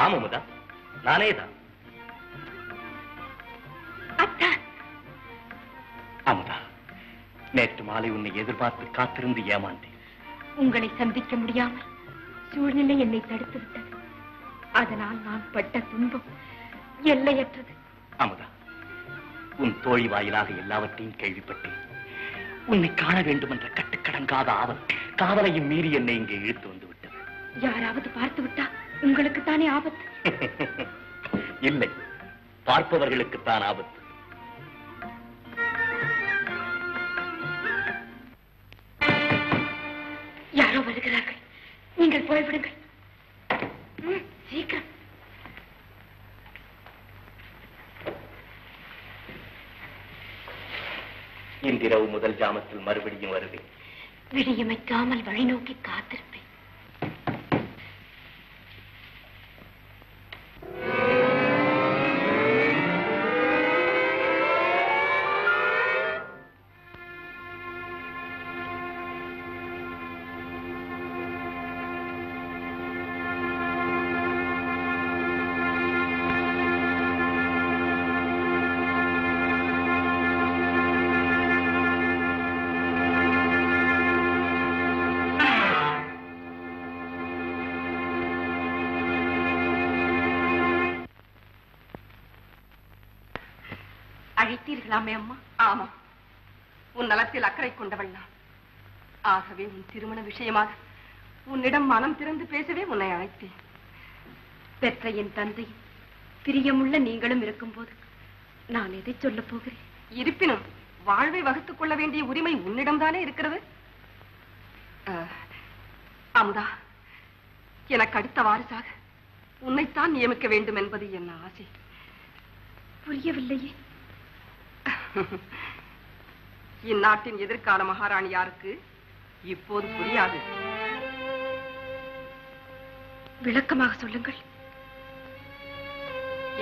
ஆமாமுதா, நானேதான். அமுதா, நேற்று மாலை உன்னை எதிர்பார்த்து காத்திருந்து ஏமாந்தேன். உங்களை சந்திக்க முடியாமல் சூழ்நிலை என்னை தடுத்து விட்டது. அதனால் நான் பட்ட துன்பம் எல்லையற்றது. அமுதா, உன் தோழி வாயிலாக எல்லாவற்றையும் கேள்விப்பட்டேன். உன்னை காண வேண்டும் என்ற கட்டுக்கடங்காத ஆவல் காவலையும் மீறி என்னை இங்கே இழுத்து வந்து விட்டது. யாராவது பார்த்து விட்டா உங்களுக்கு தானே ஆபத்து? இல்லை, பார்ப்பவர்களுக்குத்தான் ஆபத்து. யாரோ வருகிறார்கள், நீங்கள் போய்விடுங்கள். சீக்கிரம். இன்றிரவு முதல் ஜாமத்தில் மறுபடியும் வருவேன். விடியமைக்காமல் வழி நோக்கி காத்திருப்பேன். அழைத்தீர்களாமே அம்மா? ஆமா, உன் நலத்தில் அக்கறை கொண்டவள் நான். ஆகவே உன் திருமண விஷயமாக உன்னிடம் மனம் திறந்து பேசவே உன்னை அழைத்தேன். பெற்ற என் தந்தையும் பிரியமுள்ள நீங்களும் இருக்கும் போது நான் எதை சொல்ல போகிறேன்? இருப்பினும் வாழ்வை வகுத்துக் கொள்ள வேண்டிய உரிமை உன்னிடம்தானே இருக்கிறது. அமுதா, எனக்கு அடுத்த வாரிசாக உன்னைத்தான் நியமிக்க வேண்டும் என்பது என் ஆசை. புரியவில்லையே. இந்நாட்டின் எதிர்கால மகாராணி யாருக்கு இப்போது புரியாது. விளக்கமாக சொல்லுங்கள்.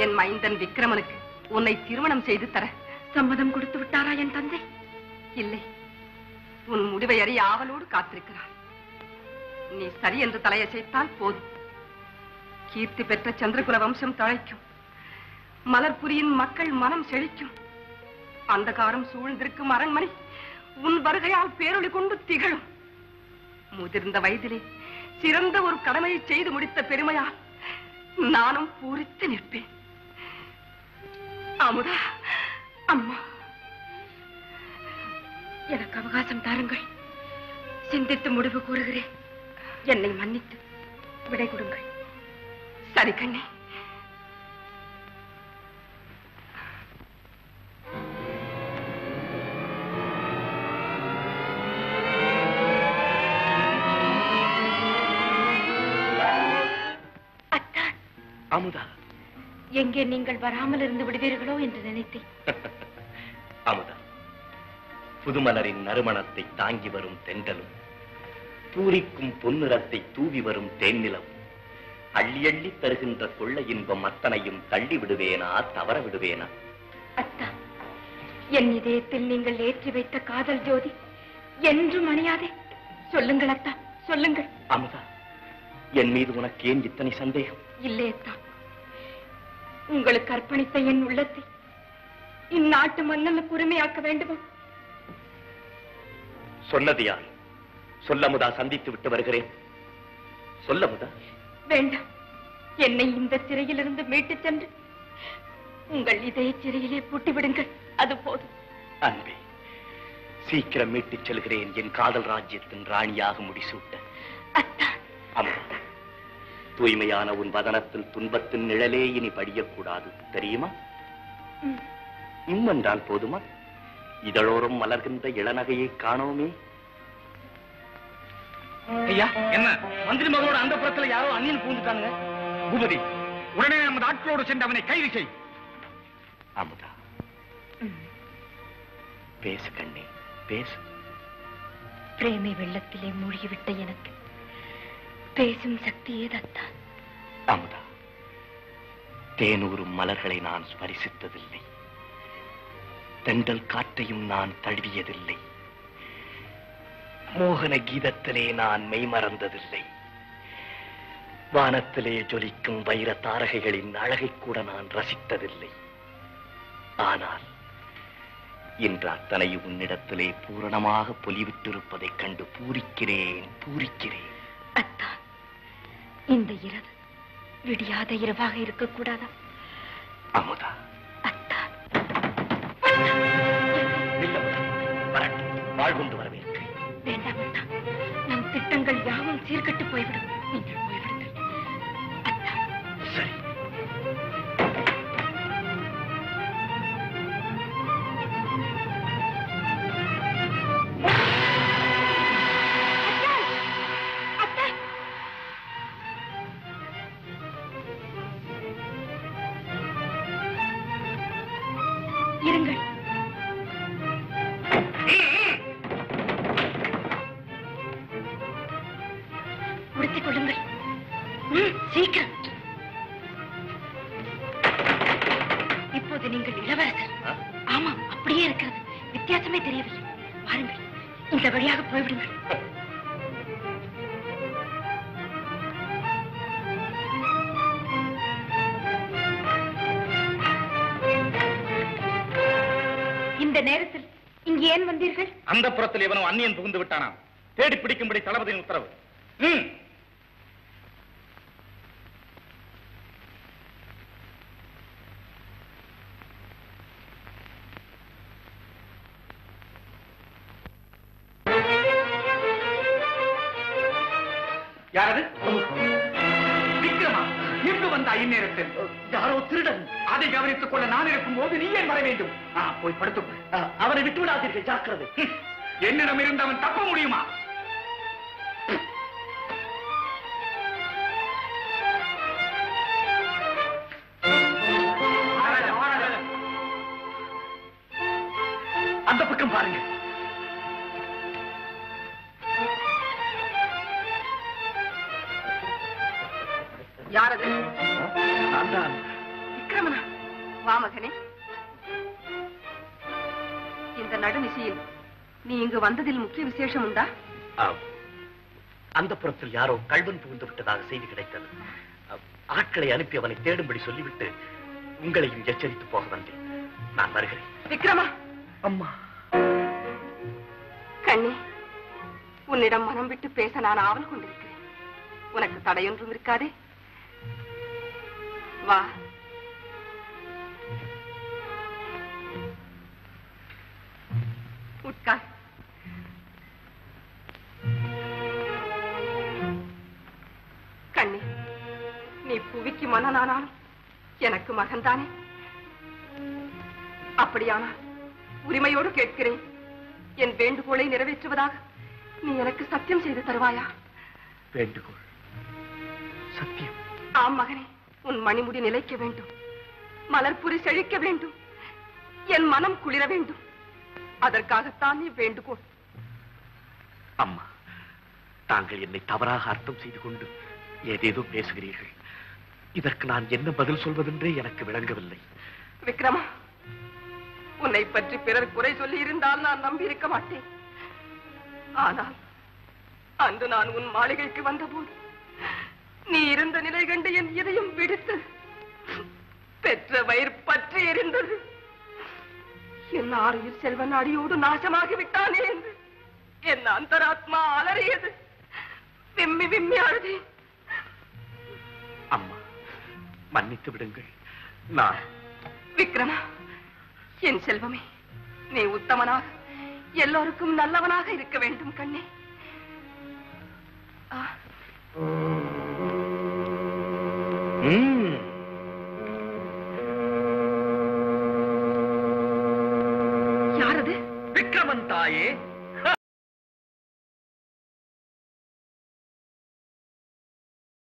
என் மைந்தன் விக்ரமனுக்கு உன்னை திருமணம் செய்து தர சம்மதம் கொடுத்து விட்டாரா என் தந்தை? இல்லை, உன் முடிவை அறிய ஆவலோடு காத்திருக்கிறார். நீ சரி என்று தலையசைத்தால் போதும். கீர்த்தி பெற்ற சந்திரகுல வம்சம் தழைக்கும். மலர்புரியின் மக்கள் மனம் செழிக்கும். அந்தகாரம் சூழ்ந்திருக்கும் அரண்மனை உன் வருகையால் பேரொளி கொண்டு திகழும். முதிர்ந்த வயதிலே சிறந்த ஒரு கடமையை செய்து முடித்த பெருமையால் நானும் பூரித்து நிற்பேன். அமுதா, அம்மா, எனக்கு அவகாசம் தாருங்கள். சிந்தித்து முடிவு கூறுகிறேன். என்னை மன்னித்து விடை கொடுங்கள். சரி கண்ணே. அமுதா, எங்கே நீங்கள் வராமல் இருந்து விடுவீர்களோ என்று நினைத்தேன். அமுதா, புதுமலரின் நறுமணத்தை தாங்கி வரும் தென்றலும் பூரிக்கும் பொன்னிறத்தை தூவி வரும் தேன்னிலவும் அள்ளி அள்ளி தருகின்ற கொள்ள இன்பம் அத்தனையும் தள்ளி விடுவேனா, தவற விடுவேனா? அத்தா, என் இதயத்தில் நீங்கள் ஏற்றி வைத்த காதல் ஜோதி என்றும் அணியாதே. சொல்லுங்கள் அத்தா, சொல்லுங்கள். அமுதா, என் மீது உனக்கு ஏன் இத்தனை சந்தேகம்? இல்லையத்தா, உங்களுக்கு அர்ப்பணித்த என் உள்ளத்தை இந்நாட்டு மன்னனுக்கு உரிமையாக்க வேண்டுமா? சொன்னது யார்? சொல்லமுதா, சந்தித்து விட்டு வருகிறேன். சொல்லமுதா. வேண்டாம், என்னை இந்த சிறையிலிருந்து மீட்டுச் சென்று உங்கள் இதய சிறையிலே பூட்டிவிடுங்கள். அது போதும். அன்பே, சீக்கிரம் மீட்டுச் செல்கிறேன் என் காதல் ராஜ்யத்தின் ராணியாக முடிசூட்ட. அத்தா. அமுதா, தூய்மையான உன் வதனத்தில் துன்பத்தின் நிழலே இனி படியக்கூடாது, தெரியுமா? என்றால் போதுமா? இதழோரம் மலர்கின்ற இளநகையை காணோமே. ஐயா, என்ன மந்திரி மகளோட அந்த புறத்துல யாரோ அந்நியன் பூந்துட்டாங்க. பூபதி, உடனே நமது ஆட்களோடு சென்று அவனை கைது செய். அமுதா, பேசு கண்ணே, பேசு. பிரேமை வெள்ளத்திலே மூழ்கிவிட்ட எனக்கு பேசும் சக்தியே தத்தான். அமுதா, தேனூரும் மலர்களை நான் ஸ்பரிசித்ததில்லை. தென்றல் காற்றையும் நான் தழுவியதில்லை. மோகன கீதத்திலே நான் மெய்மறந்ததில்லை. வானத்திலே ஜொலிக்கும் வைர தாரகைகளின் அழகை கூட நான் ரசித்ததில்லை. ஆனால் இன்று அத்தனை உன்னிடத்திலே பூரணமாக பொலிவிட்டிருப்பதைக் கண்டு பூரிக்கிறேன். அத்தான், இந்த இரவு விடியாத இரவாக இருக்கக்கூடாதா? அமுதா, அத்தான், வாழ்கொண்டு வரவேற்கிறேன். வேண்டாம் அத்தான், நம் திட்டங்கள் யாவும் சீர்கட்டு போய்விடும். நீங்கள் போய்விடுங்கள் அத்தான். சரி. இருங்கள். உடுத்திக் கொள்ளுங்கள். சீக்கிரம். இப்போது நீங்கள் இளவரசர். ஆமாம், அப்படியே இருக்கிறது. வித்தியாசமே தெரியவில்லை. வாருங்கள், இந்த வழியாக போய்விடுங்கள். இந்த நேரத்தில் இங்கு ஏன் வந்தீர்கள்? அந்த புறத்தில் எவனோ அந்நியன் புகுந்து விட்டானாம். தேடி பிடிக்கும்படி தளபதியின் உத்தரவு. யாரது? விக்ரமா, எங்கு வந்த இந்நேரத்தில்? யாரோ திருடன். அதை கவனித்துக் கொள்ள நான் இருக்கும் போது நீ ஏன் வர வேண்டும்? போய் படுத்துக் அவனை விட்டு விடாதீர்கள், ஜாக்கிரதை. என்னிடம் இருந்து அவன் தப்ப முடியுமா? அந்த பக்கம் பாருங்க. யாரது? நான் விக்ரமனா? வா மகனே. இந்த நடுநிசையில் நீ இங்கு வந்ததில் முக்கிய விசேஷம் உண்டா? அந்த புறத்தில் யாரோ கள்வன் புகுந்து விட்டதாக செய்தி கிடைத்தது. ஆட்களை அனுப்பி அவனை தேடும்படி சொல்லிவிட்டு உங்களையும் எச்சரித்து போக வந்தேன். நான் வருகிறேன். விக்ரமா. அம்மா. கண்ணே, உன்னிடம் மனம் விட்டு பேச நான் ஆவல் கொண்டிருக்கிறேன். உனக்கு தடையொன்றும் இருக்காதே? வா. உட்கார். கண்ணே, நீ புவிக்கு மன்னனானாலும் எனக்கு மகன்தானே. அப்படியானால் உரிமையோடு கேட்கிறேன், என் வேண்டுகோளை நிறைவேற்றுவதாக நீ எனக்கு சத்தியம் செய்து தருவாயா? வேண்டுகோள்? சத்தியம்? ஆம் மகனே, உன் மணிமுடி நிலைக்க வேண்டும், மலர்புரி செழிக்க வேண்டும், என் மனம் குளிர வேண்டும். அதற்காகத்தான் நீ வேண்டுகோள். அம்மா, தாங்கள் என்னை தவறாக அர்த்தம் செய்து கொண்டு ஏதேதோ பேசுகிறீர்கள். இதற்கு நான் என்ன பதில் சொல்வதென்றே எனக்கு விளங்கவில்லை. விக்ரமா, உன்னை பற்றி பிறர் குறை சொல்லி இருந்தால் நான் நம்பி இருக்க மாட்டேன். ஆனால் அன்று நான் உன் மாளிகைக்கு வந்தபோது நீ இருந்த நிலை கண்டு என் இதயம் பிடித்து பெற்ற வயிறு பற்றி எரிந்தது. என் ஆறுயிர் செல்வன் அடியோடு நாசமாகி விட்டானே என்று என் அந்தராத்மா அலறியது. விம்மி விம்மி அழுதேன். அம்மா, மன்னித்து விடுங்கள். நான் விக்ரமா, என் செல்வமே, நீ உத்தமனாக எல்லோருக்கும் நல்லவனாக இருக்க வேண்டும் கண்ணே. யாரது? விக்ரமன் தாயே,